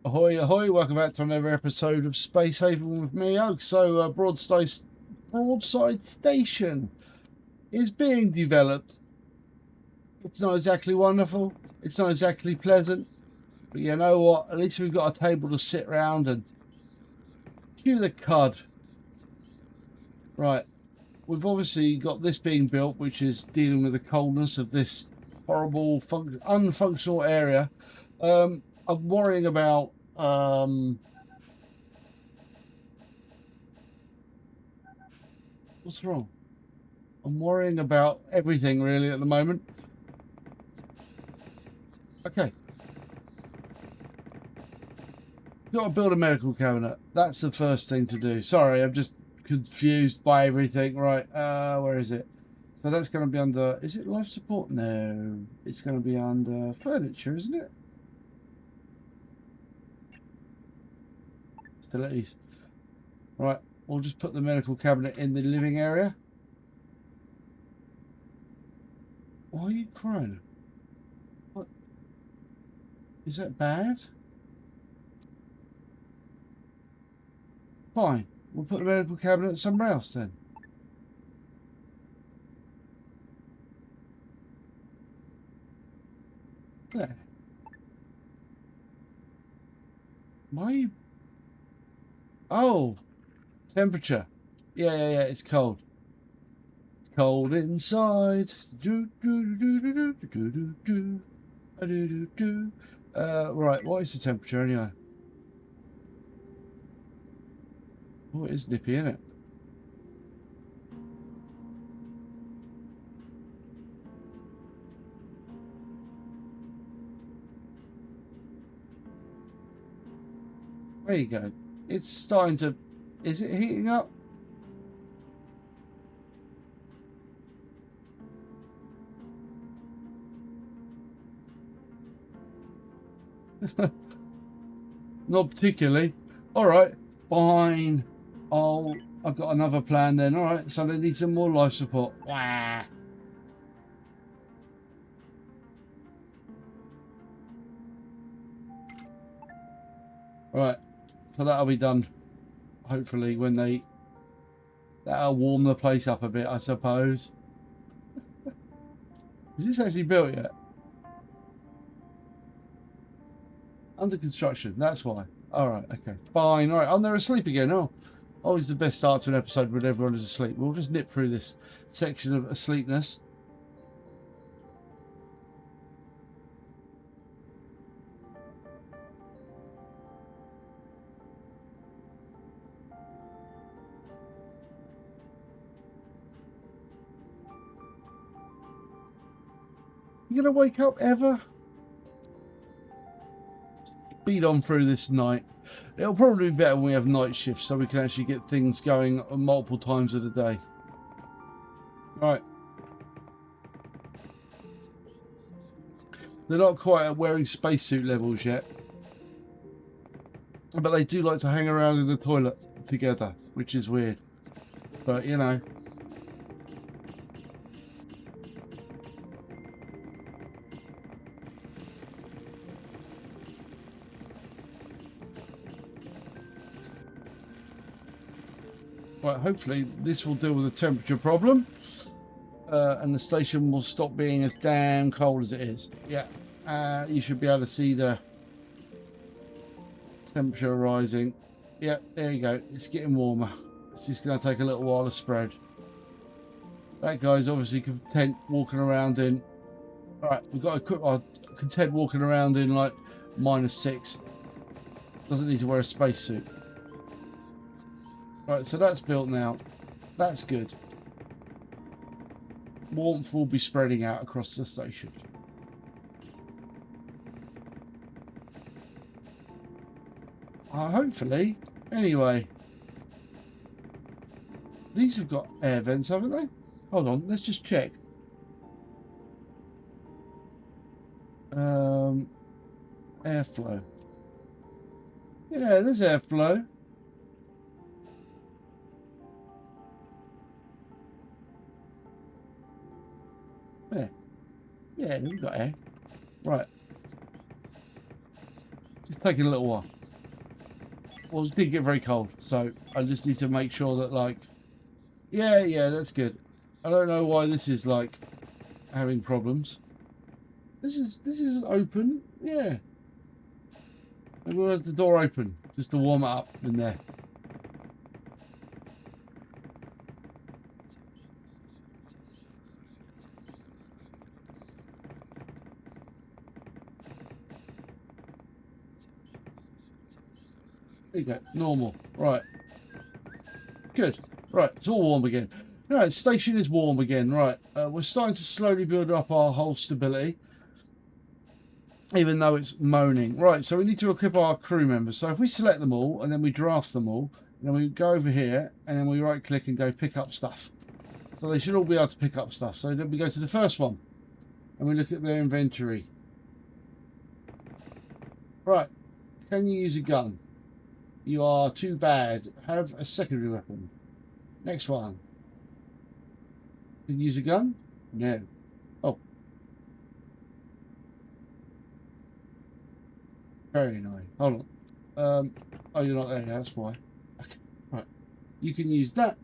Ahoy, ahoy, welcome back to another episode of Space Haven with me, Oak. So, Broadside Station is being developed. It's not exactly wonderful, it's not exactly pleasant, but you know what? At least we've got a table to sit round and chew the cud. Right, we've obviously got this being built, which is dealing with the coldness of this horrible, unfunctional area. I'm worrying about what's wrong? I'm worrying about everything really at the moment. Okay. Got to build a medical cabinet. That's the first thing to do. Sorry, I'm just confused by everything. Right, where is it? So that's going to be under... Is it life support? No. It's going to be under furniture, isn't it? Facilities. Right, we'll just put the medical cabinet in the living area. Why are you crying? What? Is that bad? Fine. We'll put the medical cabinet somewhere else then. There. Why are you... Oh! Temperature. Yeah, it's cold. It's cold inside. Right, what is the temperature anyway? Oh, it is nippy, isn't it? There you go. It's starting to... Is it heating up? Not particularly. Alright, fine. I've got another plan then. Alright, so they need some more life support. Wah. Alright, so that'll be done. Hopefully when they... That'll warm the place up a bit, I suppose. Is this actually built yet? Under construction, that's why. Alright, okay. Fine, alright. Oh, they're asleep again. Oh, always the best start to an episode when everyone is asleep. We'll just nip through this section of asleepness. You gonna wake up ever? Speed on through this night. It'll probably be better when we have night shifts so we can actually get things going multiple times of the day. Right. They're not quite at wearing spacesuit levels yet. But they do like to hang around in the toilet together, which is weird. But, you know. Right, hopefully this will deal with the temperature problem. And the station will stop being as damn cold as it is. Yeah, you should be able to see the temperature rising. Yeah, there you go. It's getting warmer. It's just going to take a little while to spread. That guy's obviously content walking around in... Alright, we've got to content walking around in like -6. Doesn't need to wear a spacesuit. Right, so that's built now. That's good. Warmth will be spreading out across the station. Hopefully. Anyway. These have got air vents, haven't they? Hold on, let's just check. Airflow. Yeah, there's airflow. Yeah. Yeah, we've got air. Right. It's taking a little while. Well, it did get very cold, so I just need to make sure that, like, yeah, that's good. I don't know why this is like having problems. This is open, yeah. And we'll have the door open just to warm it up in there. There you go, normal. Right. Good. Right, it's all warm again. Right, station is warm again. Right, we're starting to slowly build up our whole stability, even though it's moaning. Right, so we need to equip our crew members. So if we select them all, and then we draft them all, and then we go over here, and then we right-click and go pick up stuff. So they should all be able to pick up stuff. So then we go to the first one, and we look at their inventory. Right, can you use a gun? You are too bad. Have a secondary weapon. Next one. Can you use a gun? No. Oh. Very annoying. Hold on. Oh, you're not there. Yeah, that's why. Okay. Right. You can use that.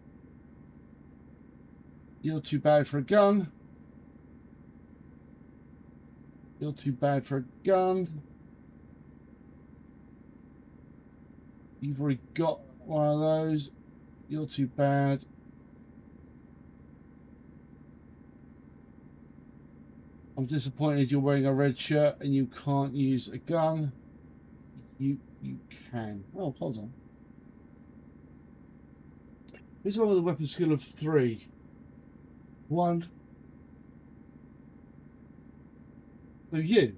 You're too bad for a gun. You're too bad for a gun. You've already got one of those. You're too bad. I'm disappointed you're wearing a red shirt and you can't use a gun. You can. Oh, hold on. Who's the one with a weapon skill of 3? 1. So you.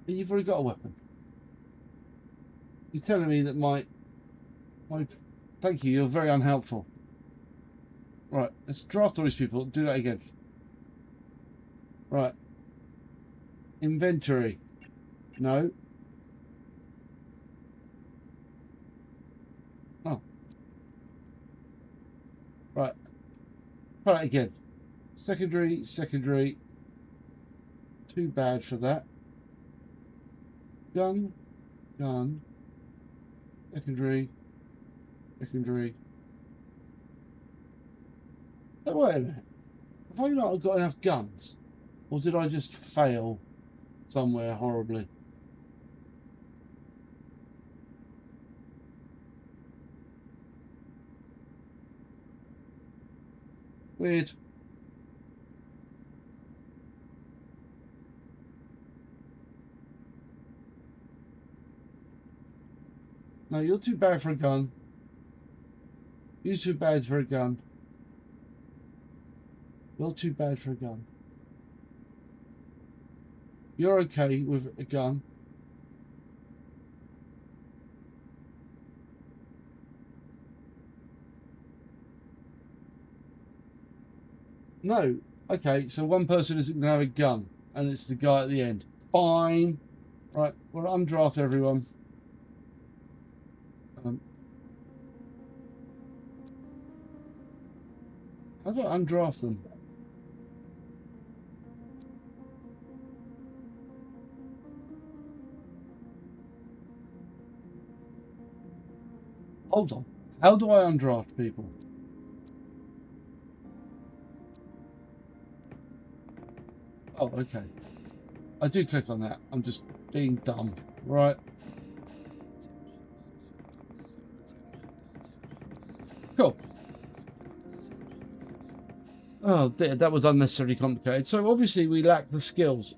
And you've already got a weapon. You're telling me that my thank you, you're very unhelpful. Right, let's draft all these people. Do that again. Right. Inventory. No. Oh. Right. Try it again. Secondary. Too bad for that. Gun. Secondary. So wait a minute. Have I not got enough guns? Or did I just fail somewhere horribly? Weird. No, you're too bad for a gun. You're too bad for a gun. You're too bad for a gun. You're okay with a gun. No. Okay, so one person isn't going to have a gun, and it's the guy at the end. Fine. Right, we'll undraft everyone. How do I undraft them? Hold on. How do I undraft people? Oh, okay. I do click on that. I'm just being dumb. Right. Cool. Oh, that was unnecessarily complicated. So obviously we lack the skills.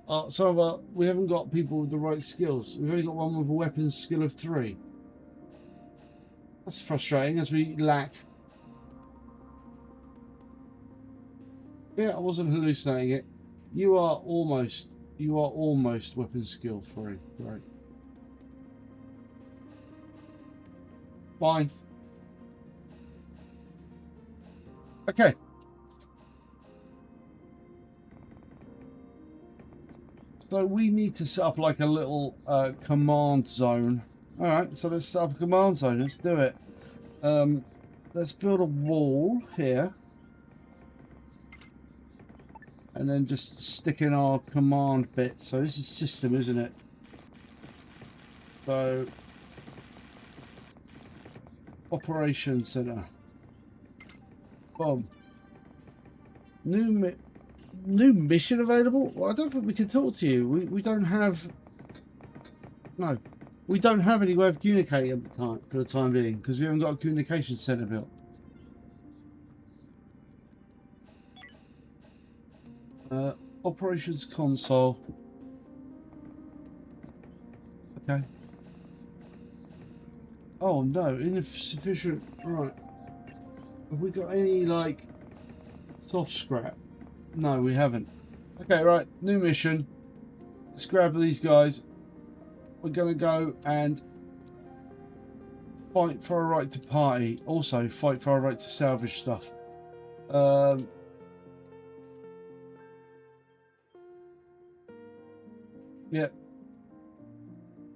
We haven't got people with the right skills. We've only got one with a weapons skill of 3. That's frustrating as we lack. Yeah, I wasn't hallucinating it. You are almost weapons skill 3. Right. Fine. Okay. So we need to set up like a little command zone. All right, so let's set up a command zone. Let's do it. Let's build a wall here. And then just stick in our command bit. So this is system, isn't it? So, operations center. Boom. New mission available? Well, I don't think we can talk to you. We don't have... No. We don't have any way of communicating at the time, for the time being, because we haven't got a communication center built. Operations console. Okay. Oh no, insufficient. Right. Have we got any like soft scrap? No, we haven't. Okay, right. New mission. Let's grab these guys. We're gonna go and fight for our right to party. Also, fight for our right to salvage stuff. Yep.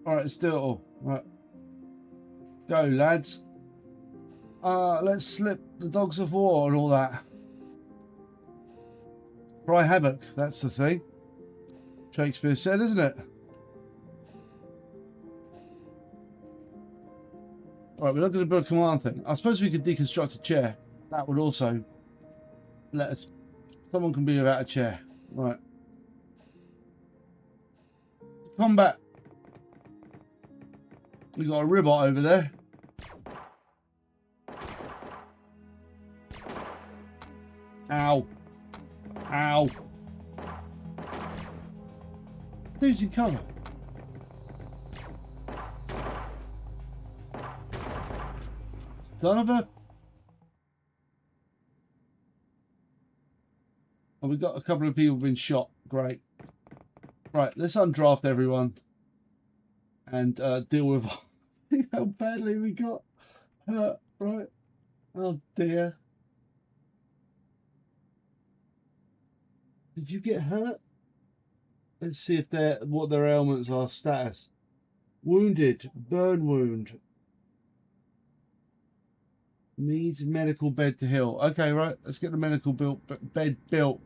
Alright, let's do it all. Right. Go, lads. Let's slip the dogs of war and all that. Cry havoc, that's the thing. Shakespeare said, isn't it? Alright, we're not going to build a command thing. I suppose we could deconstruct a chair. That would also let us... Someone can be without a chair. Right. Combat. We got a ribot over there. Ow. Ow. Dude's in cover. Son of a... Oh, we got a couple of people been shot. Great. Right, let's undraft everyone. And deal with how badly we got hurt. Right. Oh dear. Did you get hurt? Let's see if they're what their ailments are. Status. Wounded. Burn wound. Needs medical bed to heal. Okay, right. Let's get the medical bed built.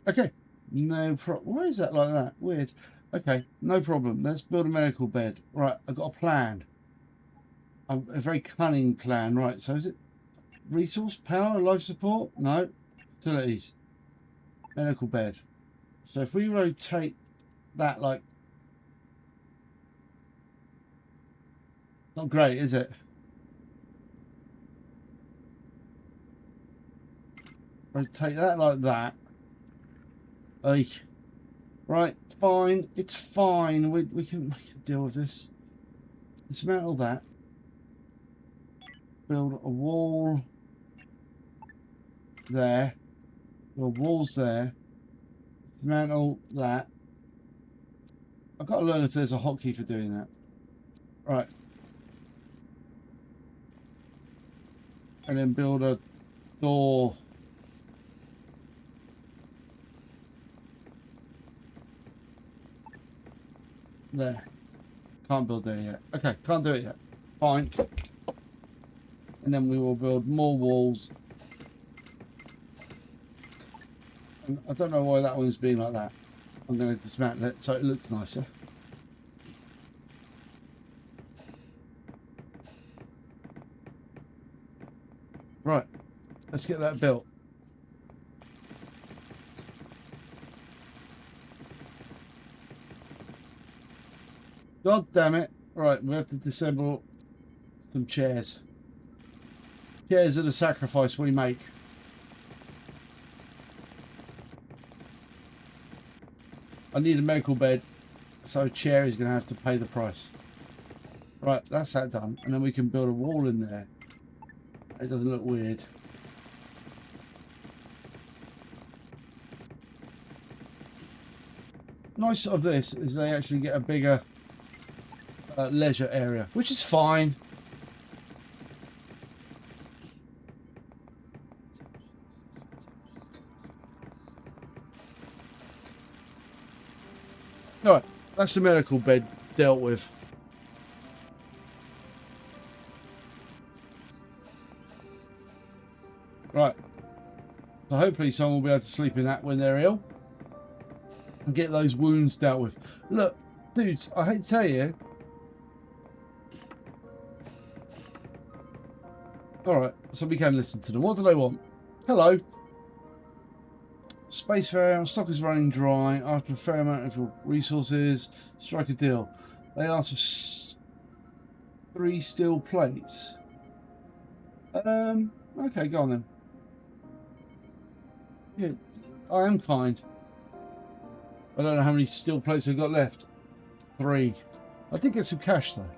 Okay. No problem. Why is that like that? Weird. Okay. No problem. Let's build a medical bed. Right. I've got a plan. A very cunning plan. Right. So is it resource, power, life support? No. Utilities. Medical bed. So if we rotate that like... Not great, is it? Rotate that like that. Hey. Right, fine. It's fine. We can deal with this. Dismantle that. Build a wall there. Build walls there. Dismantle that. I've got to learn if there's a hotkey for doing that. Right. And then build a door. There. Can't build there yet. Okay, can't do it yet. Fine. And then we will build more walls. And I don't know why that one's being like that. I'm going to dismantle it so it looks nicer. Right. Let's get that built. God damn it. Right, we have to disassemble some chairs. Chairs are the sacrifice we make. I need a medical bed, so a chair is going to have to pay the price. Right, that's that done. And then we can build a wall in there. It doesn't look weird. Nice of this is they actually get a bigger leisure area, which is fine. Alright, that's the medical bed dealt with. Right. So hopefully someone will be able to sleep in that when they're ill and get those wounds dealt with. Look, dudes, I hate to tell you. Alright, so we can listen to them. What do they want? Hello. Spacefarer, stock is running dry. After a fair amount of your resources, strike a deal. They ask for 3 steel plates. Okay, go on then. Yeah, I am kind. I don't know how many steel plates I've got left. 3. I did get some cash though.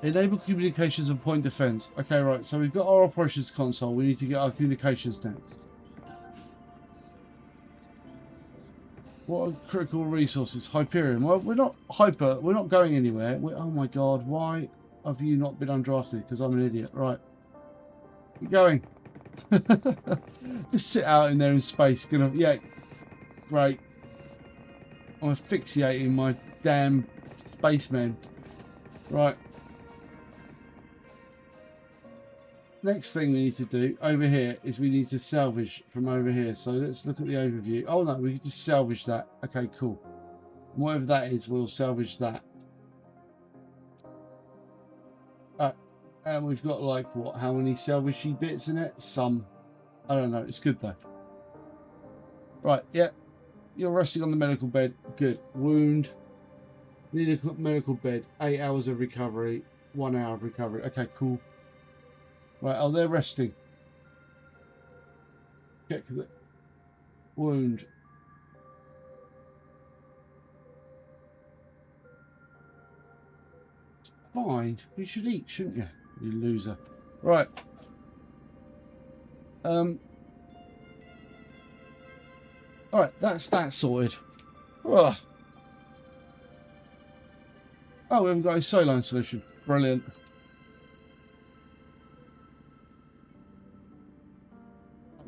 Enable communications and point defense. Okay, right. So we've got our operations console. We need to get our communications next. What are critical resources? Hyperion. Well, we're not hyper. We're not going anywhere. Oh my god. Why have you not been undrafted? Because I'm an idiot. Right. Keep going. Just sit out in there in space. Yeah. Great. I'm asphyxiating my damn spacemen. Right. Next thing we need to do over here is we need to salvage from over here. So let's look at the overview. Oh no, we can just salvage that. Okay, cool. Whatever that is, we'll salvage that. And we've got like what? How many salvagey bits in it? Some. I don't know. It's good though. Right. Yeah. You're resting on the medical bed. Good. Wound. Need a medical bed. 8 hours of recovery. 1 hour of recovery. Okay, cool. Right, oh, they're resting. Check the wound. It's fine. You should eat, shouldn't you? You loser. Right. Alright, that's that sorted. Ugh. Oh, we haven't got a saline solution. Brilliant.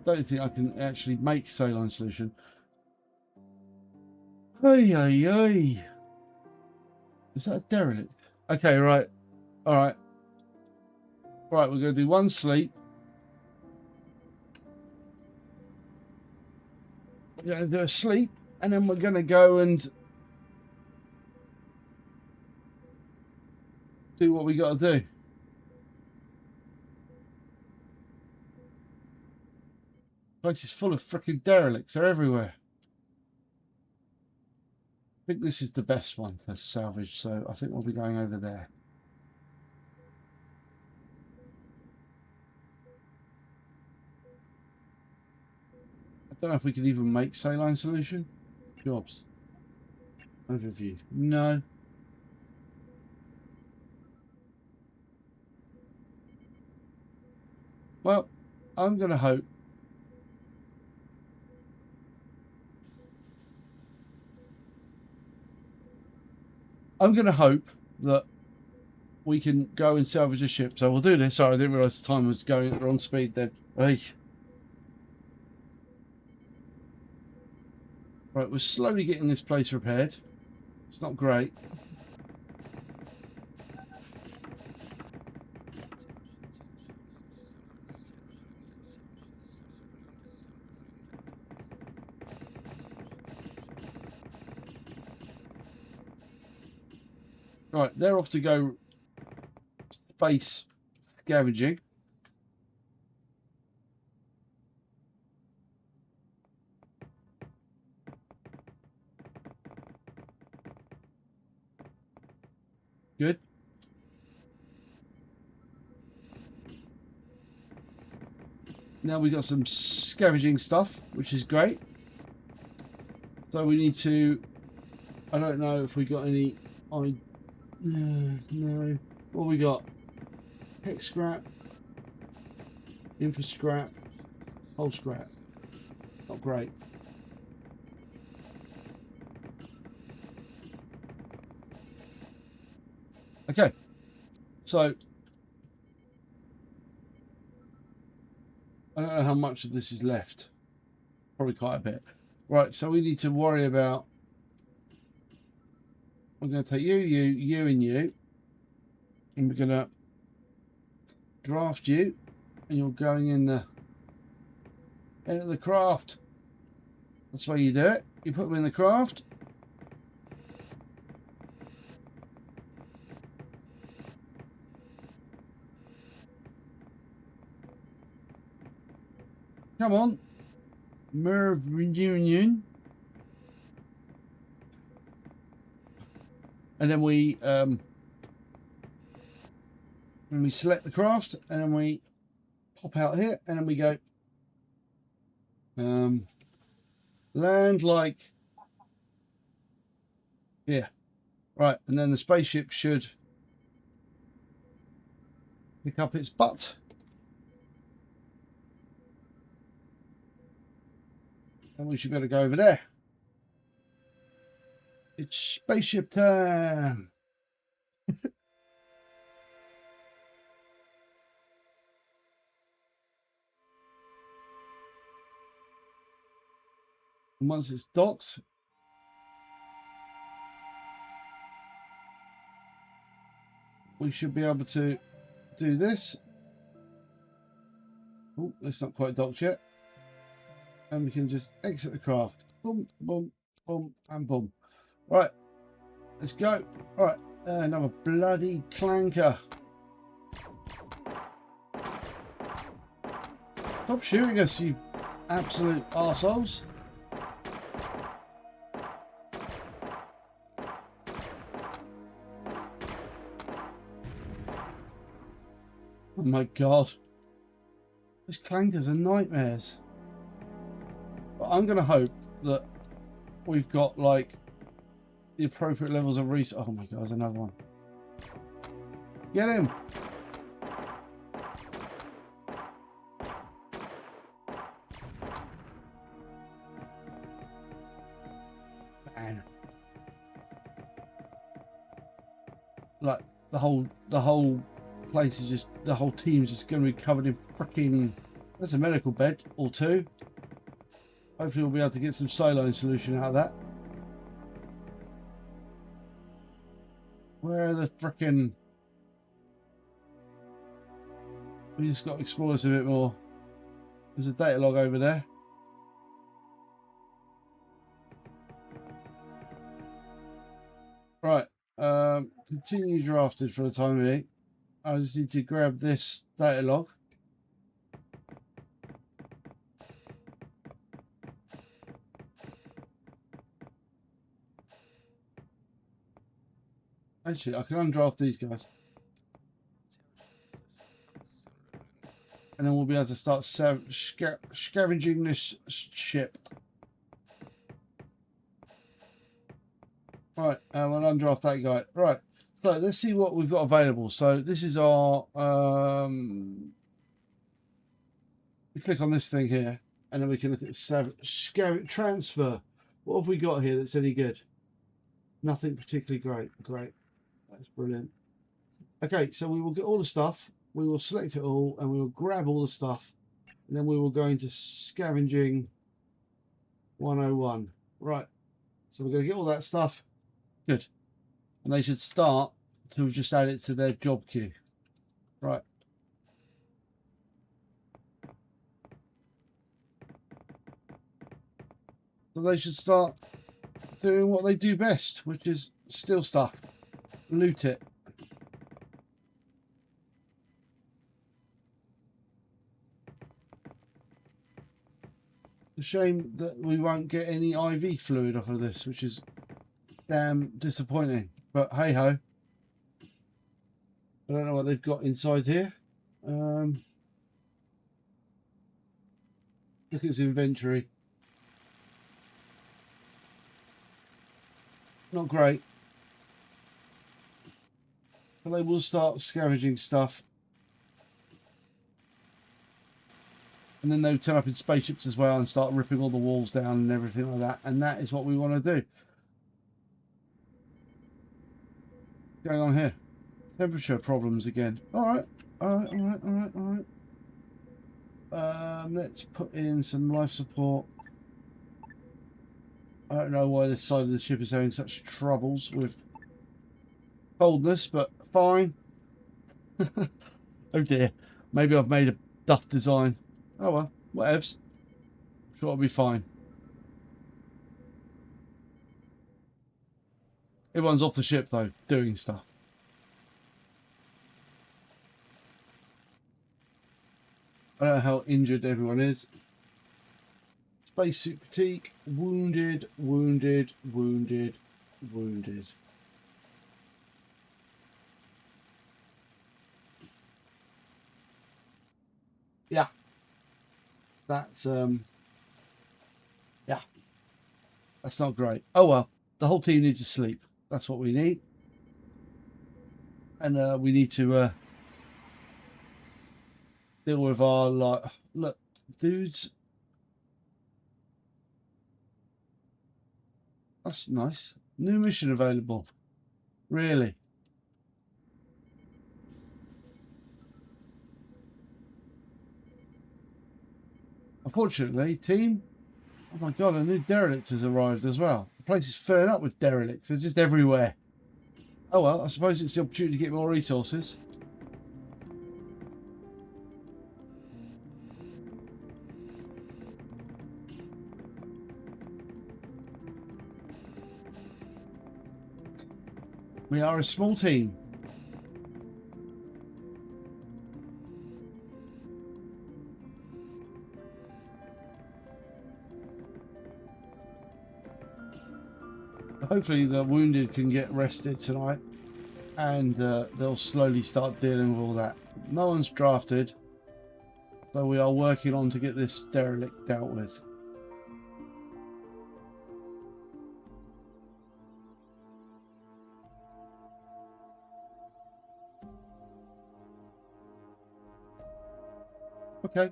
Don't think I can actually make saline solution. Ay, ay, ay. Is that a derelict? Okay, right. All right. Right, we're going to do 1 sleep. We're going to do a sleep, and then we're going to go and do what we got to do. The place is full of freaking derelicts. They're everywhere. I think this is the best one to salvage, so I think we'll be going over there. I don't know if we can even make saline solution. Jobs. Overview. No. Well, I'm going to hope. I'm going to hope that we can go and salvage a ship. So we'll do this. Sorry, I didn't realise the time was going at the wrong speed then. Hey. Right, we're slowly getting this place repaired. It's not great. Right, they're off to go space scavenging. Good. Now we got some scavenging stuff, which is great. So we need to. I don't know if we got any. No. What we got? Tech scrap, infra scrap, whole scrap. Not great. Okay, so I don't know how much of this is left. Probably quite a bit. Right, so we need to worry about. We're going to take you, and you, and we're going to draft you and you're going into the craft. That's the way you do it. You put them in the craft. Come on. Merv Reunion. And then we select the craft, and then we pop out here, and then we go land like here. Right, and then the spaceship should pick up its butt. And we should be able to go over there. It's spaceship time. And once it's docked, we should be able to do this. Oh, it's not quite docked yet. And we can just exit the craft. Boom, boom, boom, and boom. Right, let's go. All right, another bloody clanker. Stop shooting us, you absolute arseholes. Oh my god. These clankers are nightmares. But I'm going to hope that we've got, like, the appropriate levels of research. Oh my god, there's another one. Get him! Man. Like, the whole place is just, the whole team's just going to be covered in freaking... That's a medical bed or two. Hopefully we'll be able to get some saline solution out of that. Where are the frickin'... We just got to explore this a bit more. There's a data log over there. Right. Continue drafted for the time being. I just need to grab this data log. Actually, I can undraft these guys. And then we'll be able to start scavenging this ship. Right, we'll undraft that guy. Right, so let's see what we've got available. So this is our... we click on this thing here, and then we can look at transfer. What have we got here that's any good? Nothing particularly great. Great. That's brilliant. Okay, so we will get all the stuff. We will select it all, and we will grab all the stuff. And then we will go into scavenging 101. Right. So we're going to get all that stuff. Good. And they should start to just add it to their job queue. Right. So they should start doing what they do best, which is steal stuff. Loot it. It's a shame that we won't get any IV fluid off of this, which is damn disappointing. But hey ho. I don't know what they've got inside here. Look at his inventory. Not great. But they will start scavenging stuff. And then they'll turn up in spaceships as well and start ripping all the walls down and everything like that. And that is what we want to do. What's going on here? Temperature problems again. Alright. Alright. Let's put in some life support. I don't know why this side of the ship is having such troubles with coldness, but fine. Oh dear. Maybe I've made Duff design. Oh well, whatevs. Sure, it'll be fine. Everyone's off the ship though, doing stuff. I don't know how injured everyone is. Spacesuit fatigue, wounded, wounded, wounded, wounded. Yeah. That's yeah. That's not great. Oh well, the whole team needs to sleep. That's what we need. And we need to deal with our look, dudes. That's nice. New mission available. Really? Unfortunately, team. Oh my god, a new derelict has arrived as well. The place is filling up with derelicts. They're just everywhere. Oh well, I suppose it's the opportunity to get more resources. We are a small team. Hopefully the wounded can get rested tonight, and they'll slowly start dealing with all that. No one's drafted, so we are working on to get this derelict dealt with. Okay.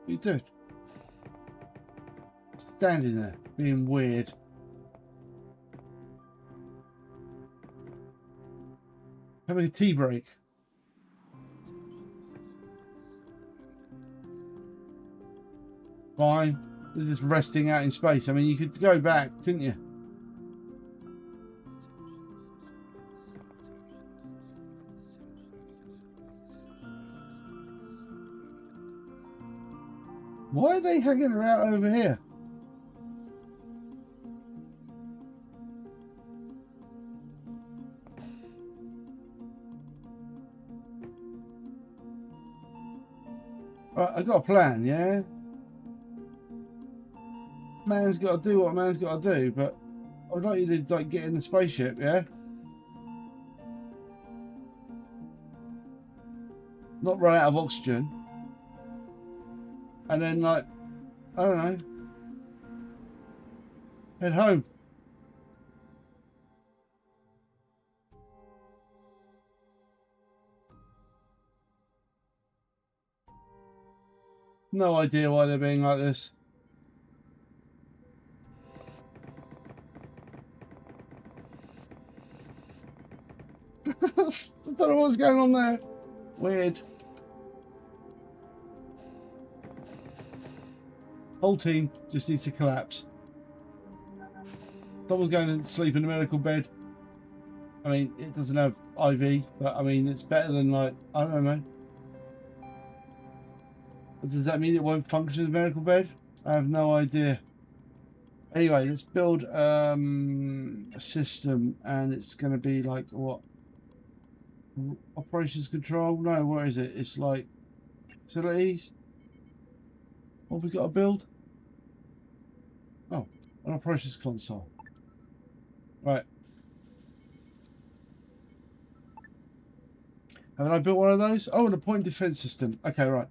What are you doing? Standing there, being weird. Having a tea break. Fine. They're just resting out in space. I mean, you could go back, couldn't you? Why are they hanging around over here? Right, I got a plan, yeah? Man's got to do what man's got to do, but I'd like you to get in the spaceship, yeah? Not run out of oxygen. And then, I don't know, head home. No idea why they're being like this. I don't know what's going on there. Weird. Whole team just needs to collapse. Someone's going to sleep in a medical bed. I mean, it doesn't have IV, but I mean, it's better than I don't know. Does that mean it won't function as a medical bed? I have no idea. Anyway, let's build a system, and it's going to be like what? Operations control? No, where is it? It's like facilities. What have we got to build? Oh, an operations console. Right. Haven't I built one of those? Oh, and a point defense system. Okay, right.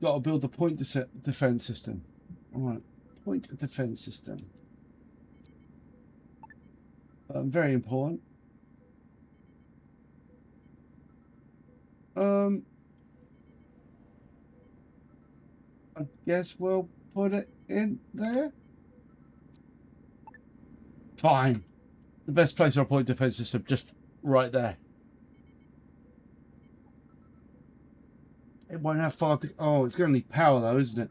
Got to build the point defense system. All right. Point defense system. Very important. I guess we'll put it in there. Fine. The best place for a point defense system, just right there. It won't have far to... Oh, it's going to need power though, isn't it?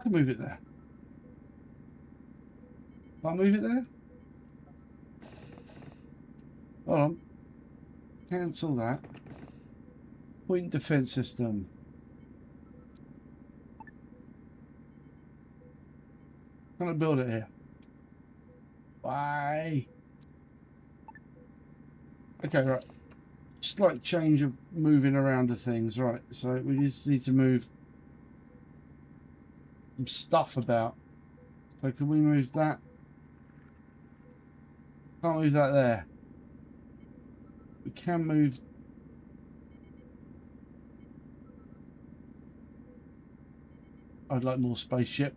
Can move it there. Can't move it there? Hold on. Cancel that. Point defense system. Can I build it here? Why? Okay, right. Slight change of moving around of things. Right, so we just need to move some stuff about. So can we move that? Can't move that there. We can move. I'd like more spaceship.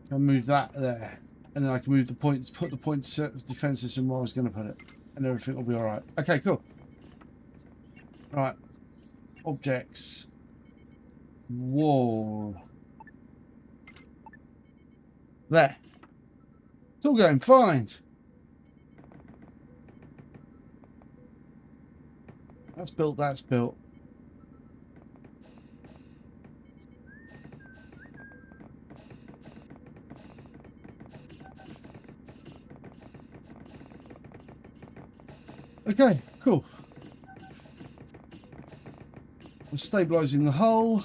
Can move that there. And then I can move the points, put the point defense system where I was going to put it. And everything will be alright. Okay, cool. Right. Objects. Wall. There. It's all going fine. That's built, that's built. Okay, cool. We're stabilising the hull.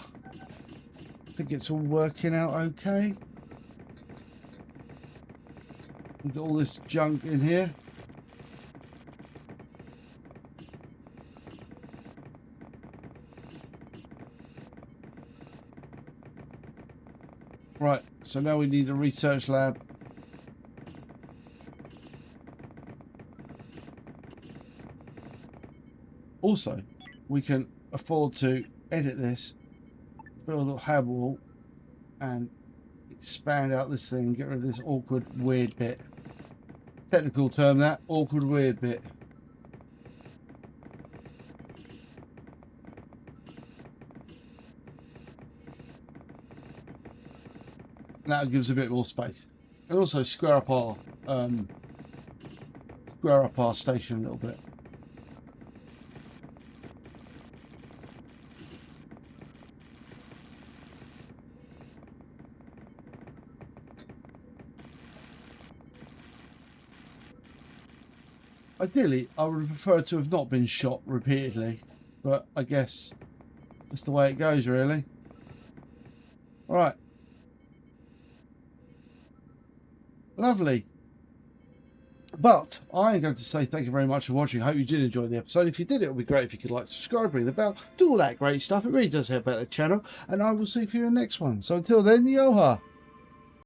I think it's all working out okay. We've got all this junk in here. Right, so now we need a research lab. Also, we can afford to edit this, build a hab wall, and expand out this thing, get rid of this awkward, weird bit. Technical term that, awkward, weird bit. And that gives a bit more space. And also square up our station a little bit. Ideally, I would prefer to have not been shot repeatedly, but I guess that's the way it goes, really. All right. Lovely. But I'm going to say thank you very much for watching. I hope you did enjoy the episode. If you did, it would be great if you could like, subscribe, ring the bell, do all that great stuff. It really does help out the channel. And I will see you in the next one. So until then, yo-ha.